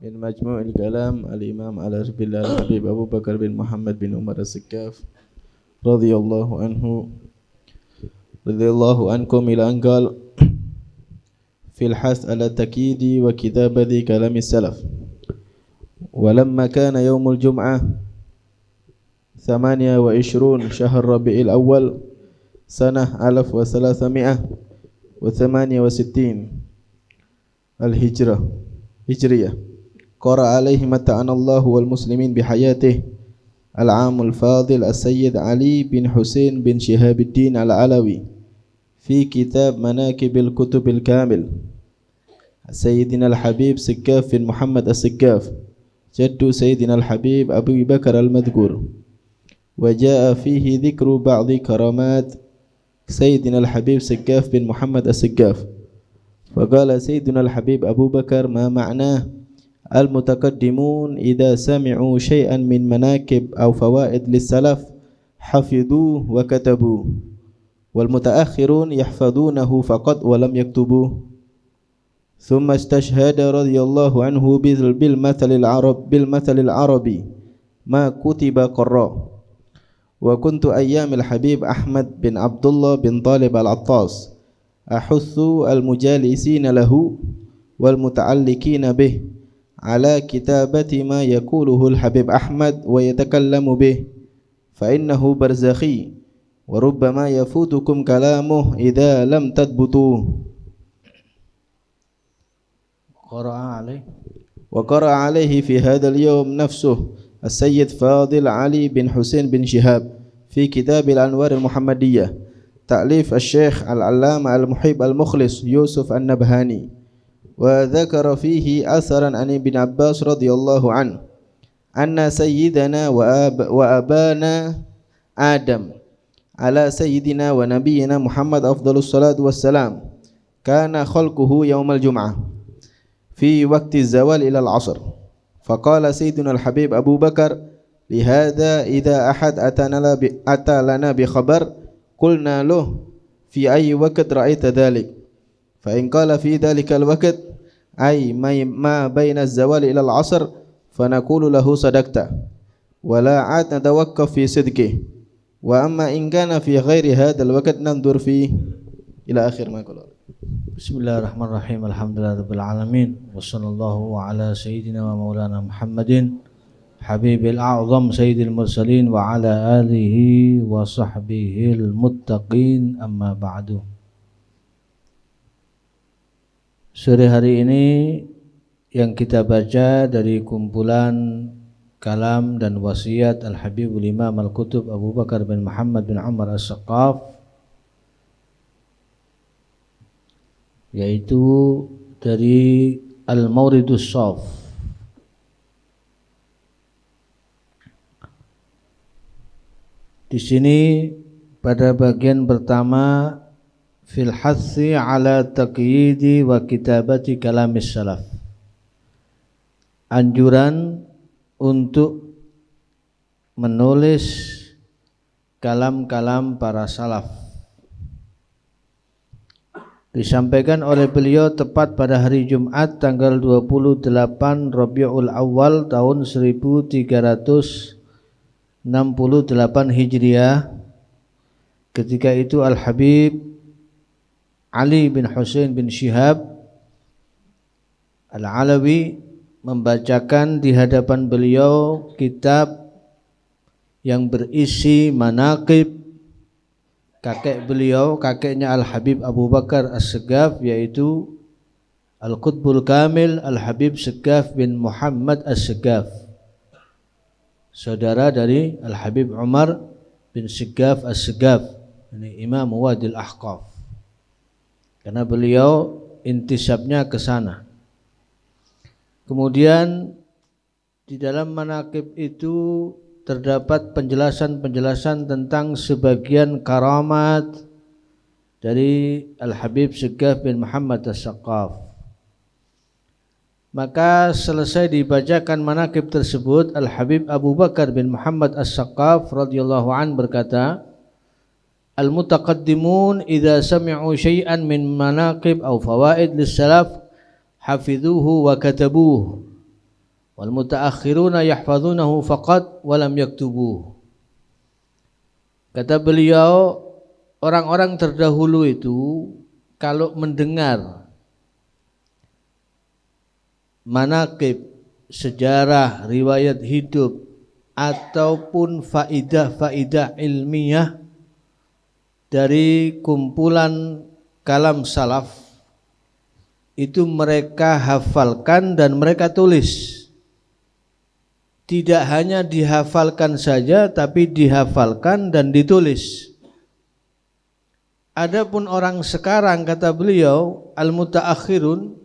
من مجموع الكلام الإمام على رب الله الحبيب أبو بكر بن محمد بن عمر السكاف رضي الله عنكم إلى أن قال في الحث على التأكيد وكتابة كلام السلف. ولما كان يوم الجمعة 28 شهر ربيع الأول سنة 1368 الهجرية قرأ عليه متعنا الله والمسلمين بحياته العام الفاضل السيد علي بن حسين بن شهاب الدين العلوي في كتاب مناكب الكتب الكامل سيدنا الحبيب سكاف بن محمد السكاف جد سيدنا الحبيب أبي بكر المذكور. وجاء فيه ذكر بعض كرامات سيدنا الحبيب سكاف بن محمد السكاف. فقال سيدنا الحبيب أبو بكر: ما معناه؟ المتقدمون إذا سمعوا شيئا من مناكب أو فوائد للسلف حفظوه وكتبوه، والمتأخرون يحفظونه فقط ولم يكتبوه. ثم استشهد رضي الله عنه بالمثل العربي ما كتب قراء. وكنت أيام الحبيب أحمد بن عبد الله بن طالب العطاس أحث المجالسين له والمتعلقين به على كتابة ما يقوله الحبيب أحمد ويتكلم به، فإنه برزخي وربما يفوتكم كلامه إذا لم تضبطوه. وقرأ عليه في هذا اليوم نفسه السيد فاضل علي بن حسين بن شهاب في كتاب الأنوار المحمدية تأليف الشيخ العلامة المحب المخلص يوسف النبهاني، وذكر فيه أثرا عن ابن عباس رضي الله عنه أن سيدنا وأبانا آدم على سيدنا ونبينا محمد أفضل الصلاة والسلام كان خلقه يوم الجمعة في وقت الزوال إلى العصر. فقال سيدنا الحبيب أبو بكر: لهذا إذا أحد أتى لنا بخبر قلنا له في أي وقت رأيت ذلك؟ فإن قال في ذلك الوقت أي ما بين الزوال إلى العصر فنقول له صدقت، ولا عاد نتوقف في صدقه. وأما إن كان في غير هذا الوقت ننظر فيه إلى آخر ما قال. Bismillahirrahmanirrahim. Alhamdulillahirabbil alamin. Wassallallahu ala sayyidina wa maulana Muhammadin habibil a'zam sayyidil mursalin wa ala alihi wa sahbihil muttaqin, amma ba'du. Sore hari ini yang kita baca dari kumpulan kalam dan wasiat Al-Habibul Imam Al-Kutub Abu Bakar bin Muhammad bin Umar As-Saqqaf, yaitu dari Al-Mawridus Shaf. Di sini pada bagian pertama fil hathi ala taqyidi wa kitabati kalamis salaf, anjuran untuk menulis kalam-kalam para salaf. Disampaikan oleh beliau tepat pada hari Jumat tanggal 28 Rabiul Awal tahun 1368 Hijriah. Ketika itu Al-Habib Ali bin Husain bin Shihab Al-Alawi membacakan di hadapan beliau kitab yang berisi manaqib kakeknya Al-Habib Abu Bakar As-Saqqaf, yaitu Al-Qutbul Kamil Al-Habib Saqqaf bin Muhammad As-Saqqaf, saudara dari Al-Habib Umar bin Saqqaf As-Saqqaf, ini Imam Wadil Ahqaf, karena beliau intisabnya ke sana. Kemudian di dalam manaqib itu terdapat penjelasan-penjelasan tentang sebagian karamat dari Al-Habib Saqqaf bin Muhammad As-Saqqaf. Maka selesai dibacakan manaqib tersebut, Al-Habib Abu Bakar bin Muhammad As-Saqqaf radhiyallahu an berkata, Al-mutaqaddimun idza sami'u syai'an min manaqib aw fawaid lis-salaf hafidhuhu wa katabuhu, Wal mutaakhiruna yahfazunahu faqat wa lam yaktubuh. Kata beliau, orang-orang terdahulu itu kalau mendengar manaqib, sejarah, riwayat hidup ataupun faidah-faidah ilmiah dari kumpulan kalam salaf, itu mereka hafalkan dan mereka tulis. Tidak hanya dihafalkan saja, tapi dihafalkan dan ditulis. Adapun orang sekarang, kata beliau, al-mutaakhirun,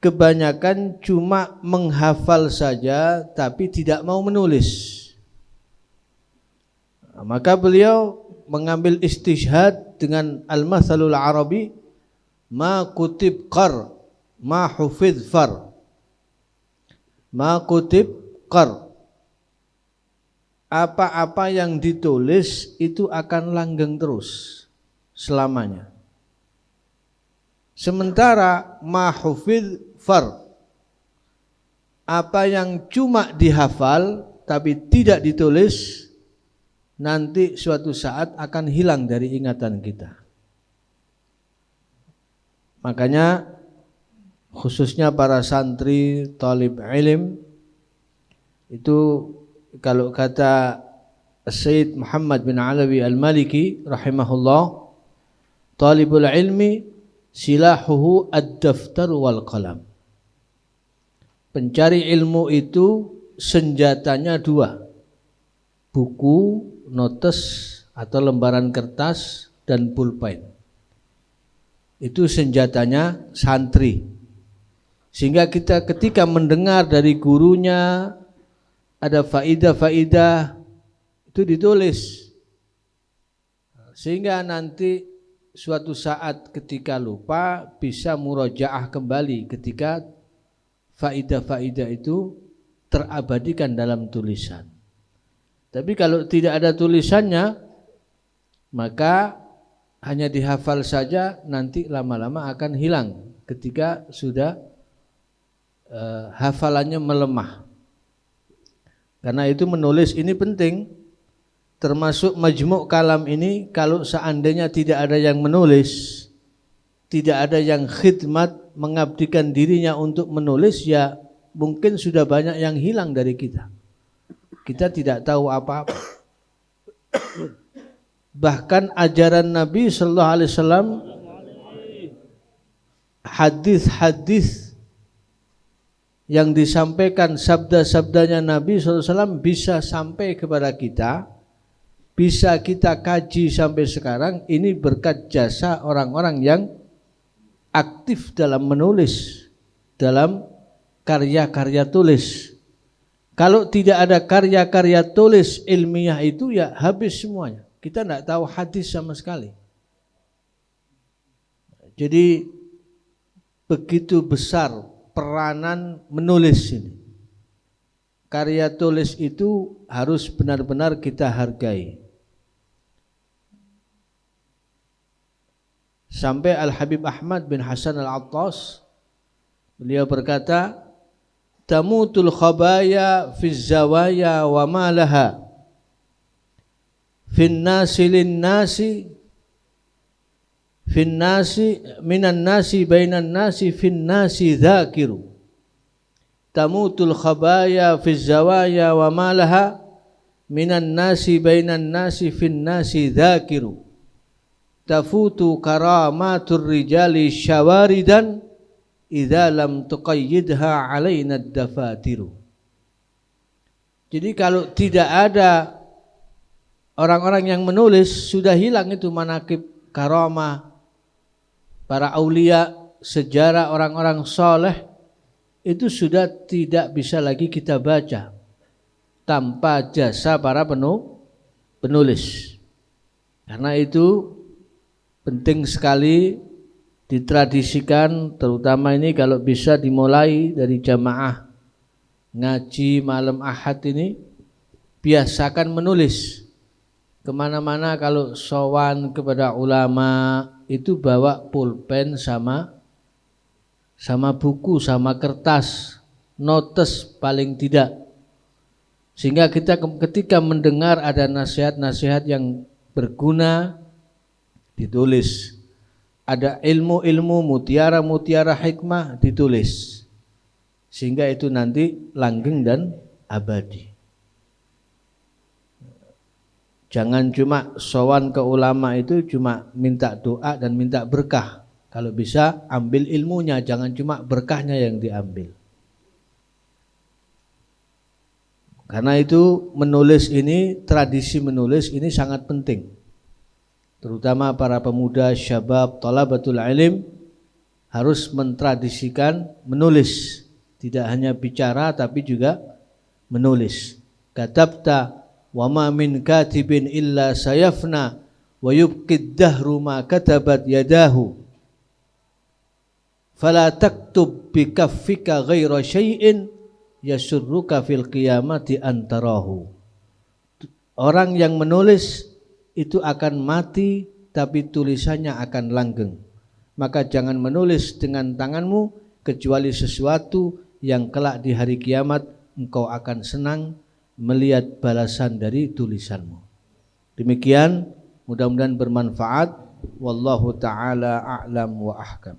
kebanyakan cuma menghafal saja tapi tidak mau menulis. Maka beliau mengambil istishhad dengan al-mathalul arabi, ma kutib qar, ma hufidh far. Ma kutib qar, apa-apa yang ditulis itu akan langgeng terus selamanya. Sementara ma hufidh far, apa yang cuma dihafal tapi tidak ditulis, nanti suatu saat akan hilang dari ingatan kita. Makanya khususnya para santri talib ilm itu, kalau kata Sayyid Muhammad bin Alawi al-Maliki rahimahullah, talibul ilmi silahuhu ad-daftar wal qalam. Pencari ilmu itu senjatanya dua, buku, notes atau lembaran kertas, dan pulpen. Itu senjatanya santri. Sehingga kita ketika mendengar dari gurunya ada faidah-faidah, itu ditulis. Sehingga nanti suatu saat ketika lupa bisa murojaah kembali ketika faidah-faidah itu terabadikan dalam tulisan. Tapi kalau tidak ada tulisannya, maka hanya dihafal saja, nanti lama-lama akan hilang ketika sudah hafalannya melemah. Karena itu menulis ini penting, termasuk majmu' kalam ini. Kalau seandainya tidak ada yang menulis, tidak ada yang khidmat mengabdikan dirinya untuk menulis, ya mungkin sudah banyak yang hilang dari kita. Kita tidak tahu apa-apa. Bahkan ajaran Nabi sallallahu alaihi wasallam, hadis-hadis yang disampaikan, sabda-sabdanya Nabi sallallahu alaihi wasallam bisa sampai kepada kita, bisa kita kaji sampai sekarang. Ini berkat jasa orang-orang yang aktif dalam menulis, dalam karya-karya tulis. Kalau tidak ada karya-karya tulis ilmiah itu, ya habis semuanya. Kita tidak tahu hadis sama sekali. Jadi begitu besar peranan menulis ini. Karya tulis itu harus benar-benar kita hargai. Sampai Al-Habib Ahmad bin Hasan Al-Attas, beliau berkata, tamutul khabaya fiz zawaya wa ma laha fin nasi lin nasi fin nasi minan nasi bainan nasi fin nasi dzakiru. Tamutul khabaya fiz zawaya wa ma laha minan nasi bainan nasi fin nasi dzakiru. Tafutu karamatur rijali syawaridan idza lam tuqayyidha alaina ad-dafatiru. Jadi kalau tidak ada orang-orang yang menulis, sudah hilang itu manaqib, karamah para aulia, sejarah orang-orang soleh, itu sudah tidak bisa lagi kita baca tanpa jasa para penulis. Karena itu penting sekali ditradisikan, terutama ini kalau bisa dimulai dari jamaah ngaji malam Ahad ini, biasakan menulis. Kemana-mana kalau sowan kepada ulama itu bawa pulpen sama buku sama kertas, notes paling tidak. Sehingga kita ketika mendengar ada nasihat-nasihat yang berguna, ditulis. Ada ilmu-ilmu, mutiara-mutiara hikmah, ditulis. Sehingga itu nanti langgeng dan abadi. Jangan cuma sowan ke ulama itu cuma minta doa dan minta berkah. Kalau bisa ambil ilmunya, jangan cuma berkahnya yang diambil. Karena itu menulis ini, tradisi menulis ini sangat penting. Terutama para pemuda, syabab, thalabatul ilm harus mentradisikan menulis. Tidak hanya bicara tapi juga menulis. Katabta wa ma min katibin illa sayafna wa yubqid dahru ma katabat yadahu fala taktub bi kaffika ghaira syai'in yasurruka fil qiyamati antarahu. Orang yang menulis itu akan mati tapi tulisannya akan langgeng. Maka jangan menulis dengan tanganmu kecuali sesuatu yang kelak di hari kiamat engkau akan senang melihat balasan dari tulisanmu. Demikian, mudah-mudahan bermanfaat. Wallahu ta'ala a'lam wa ahkam.